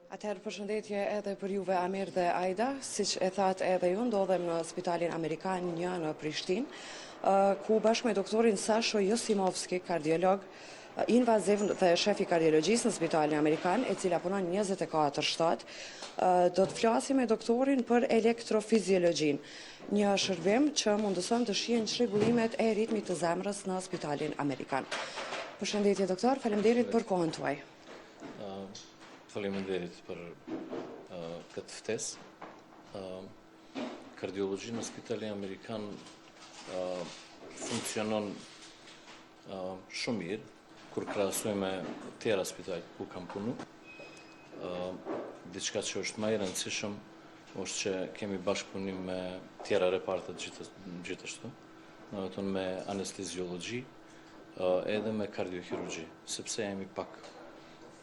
Atëherë përshëndetje edhe për juve Amir dhe Aida, siç e thatë edhe ju, ndodhem në Spitalin Amerikan 1 në Prishtinë, ku bashkë me doktorin Sasho Josimovski, kardiolog, invaziv dhe shefi kardiologjisë në Spitalin Amerikan, e cila punon 24/7, do të flasim me doktorin për elektrofiziologjinë, një shërbim që mundëson të shihen çrregullimet e ritmit të zemrës në Spitalin Amerikan. Përshëndetje doktor, faleminderit për kohën tuaj. Faleminderit për këtë ftesë. Kardiologjia në Spitalin Amerikan funksionon shumë mirë kur krahasojmë me tjera spitale ku kam punu. Diçka që është më e rëndësishme është që kemi bashkëpunim me tjera reparte gjithashtu, domethënë me anesteziologji edhe me kardiochirurgji, sepse jemi pak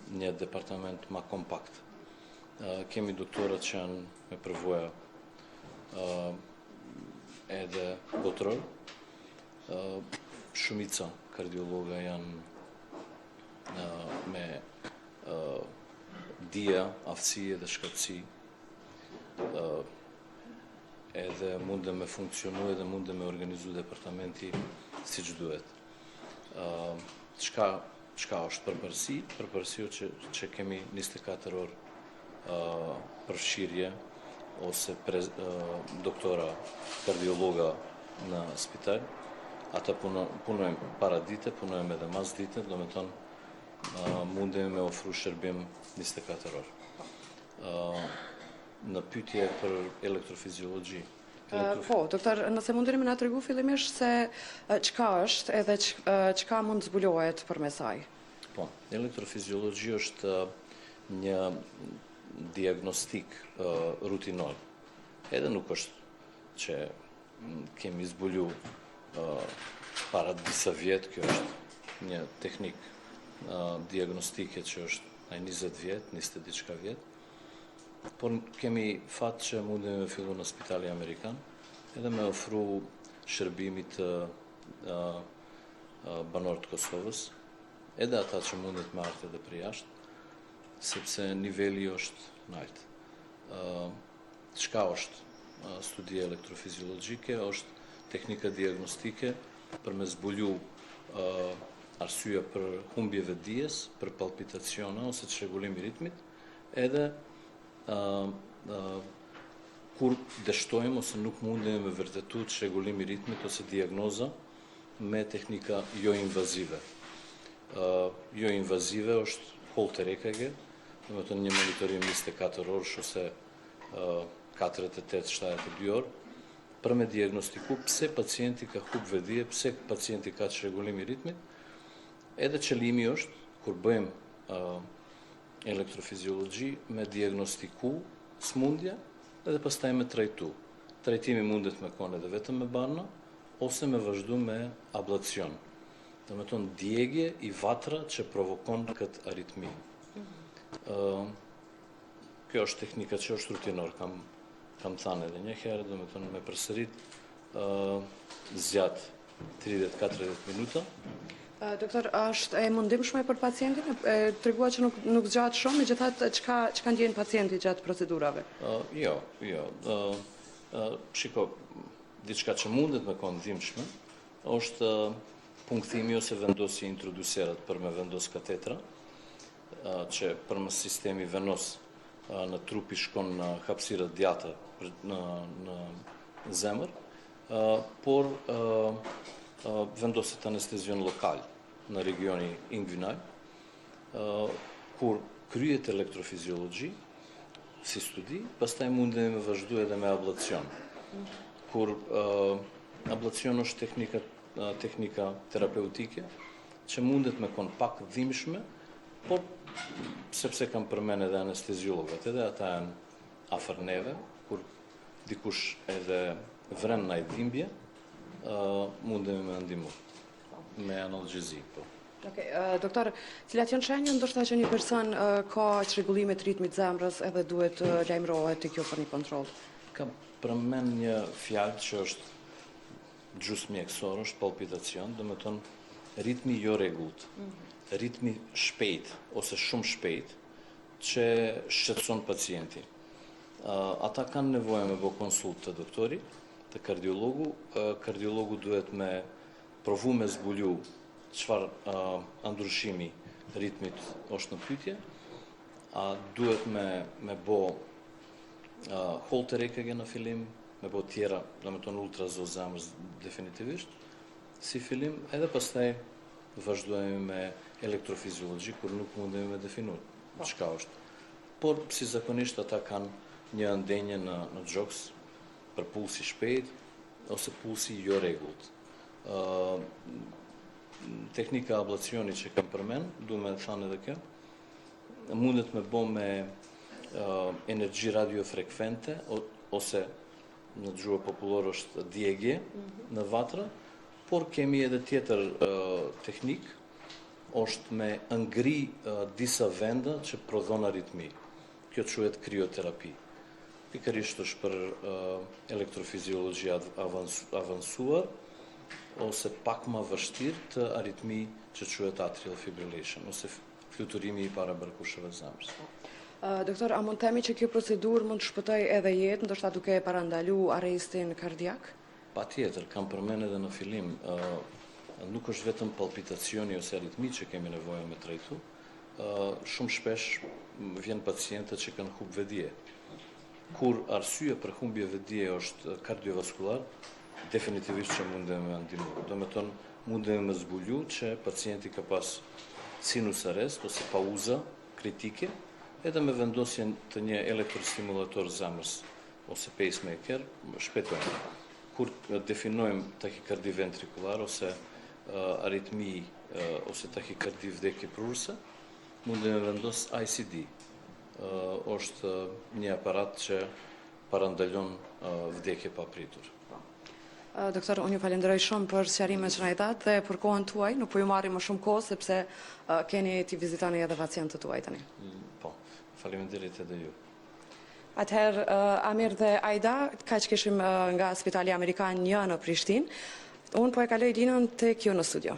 një departament ma kompakt. Kemi doktorët që janë me përvoja edhe botëror, shumica kardiologa janë me dija, aftësi dhe shkatësi, edhe mundë me funksionu edhe mundë me organizu departamenti si që duhet. Çka është përparësi që kemi 24 orë përfshirje ose doktora kardiologa në spital. Ata punojmë para dite, punojmë edhe mas dite, do me tonë mundemi me ofru shërbim 24 orë. Në pyetje për elektrofiziologji. Po, doktor, nëse mundeni më na tregu fillimisht se çka është edhe çka mund zbulohet përmes saj. Po, elektrofiziologji është një diagnostik rutinor. Edhe nuk është që kemi zbulu para disa vjet, kjo është një teknik diagnostike që është 20 vjet, 20 diçka vjet. Por kemi fat që mundemi me fillu në Spitali Amerikan edhe me ofru shërbimit të banorët Kosovës, edhe ata që mundet me ardhur edhe për jashtë, sepse niveli është nalt. Çka është studia elektrofiziologjike? Është teknika diagnostike për me zbulu arsyeja për humbjeve dijes, për palpitacione ose çrregullim i ritmit, edhe kur dështojmë ose nuk mundemi me vërtetu çrregullim i ritmit ose diagnoza me teknika jo invazive. Jo invazive është Holter EKG, domethënë një monitorim 24 orësh ose 48-72 orë, për me diagnostiku pse pacienti ka humbje dije, pse pacienti ka çrregullim i ritmit, edhe qëllimi është kur bëjmë elektrofiziologji me diagnostiku smundja edhe pastaj me trajtu. Trajtimi mundet me qenë edhe vetëm me banna ose me vazhdu me ablacion. Domethënë djegje i vatra që provokon këtë aritmi. Kjo është teknika që është rutinor, kam thënë edhe një herë, domethënë me përsërit zgjat 30-40 minuta. Doktor, është e mundimshme për pacientin? Tregua që nuk zgjat shumë, megjithatë çka ndjen pacienti gjatë procedurave? Jo. Shiko, diçka që mundet me qenë ndihmshme është punkthimi ose vendosje introducerat për me vendos katetra, që përmes sistemi venos në trup i shkon në hapësira djata në zemër, por vendoset anestezion lokal në regioni inguinal, kur kryet elektrofiziologji si studi, pastaj mundemi me vazhdu edhe me ablacion. Kur ablacion është teknika terapeutike që mundet me qenë pak dhimbshme, por sepse kam përmend edhe anesteziologët, edhe ata janë afër neve, kur dikush edhe vren ndaj dhimbje, mundemi me ndihmu me analgjezi. Okej, doktor, cilat janë shenjat ndoshta që një person ka çrregullimet ritmit zemrës edhe duhet lajmërohet te kjo për një kontroll? Kam përmend një fjalë që është gjysmëmjekësor, është palpitacion, domethënë ritmi jo rregullt. Ritmi shpejt ose shumë shpejt që shqetëson pacienti. Ata kanë nevojë me bë konsultë të doktori, të kardiologu. Kardiologu duhet me provu me zbulu çfarë ndryshimi ritmit është në pyetje, duhet me bë Holter EKG në fillim, me bë tjera, do me tonë ultrazo zemrës definitivisht, si fillim, edhe pastaj vazhdojmë me elektrofiziologji, kur nuk mundemi me definu çka është. Por, si zakonisht, ata kanë një ndenje në gjoks për pulsi shpejt, ose pulsi jo rregullt. Teknika ablacioni që kam përmend, du me thënë edhe kjo, mundet me bë me energji radiofrekvente, ose në gjuhë popullore është DEG në vatra, por kemi edhe tjetër teknik, është me ngri disa venda që prodhon aritmi. Kjo quhet krioterapi. Pikërisht është për elektrofiziologji avancuar, ose pak më vështirë të aritmi që quhet atrial fibrillation, ose fluturimi i parabarkushëve të zemrës. Doktor, a mund themi që kjo procedurë mund të shpëtoj edhe jetë, ndoshta duke parandalu arrestin kardiak? Patjetër, kam përmend edhe në fillim, nuk është vetëm palpitacioni ose aritmi që kemi nevojë me trajtu, shumë shpesh vjen pacientët që kanë humb vedije. Kur arsye për humbje vedije është kardiovaskular, definitivisht që mundemi me ndihmu. Do me thonë, mundemi me zbulu që pacienti ka pas sinus arrest ose pauza kritike, edhe me vendosjen të një elektrostimulator zemrës ose pacemaker, shpejtojmë. Kur definojmë takikardi ventrikular ose aritmi ose takikardi vdekje prurëse, mundemi me vendos ICD. Është një aparat që parandalon vdekje pa pritur. Doktor, unë ju falenderoj shumë për sqarimet që na i thatë dhe për kohën tuaj, nuk po ju marrim më shumë kohë sepse keni t'i vizitoni edhe pacientët tuaj tani. Po, faleminderit edhe ju. Atëherë, Amir dhe Aida, kaq kishim nga Spitali Amerikan 1 në Prishtinë. Unë po e kaloj linën tek ju në studio.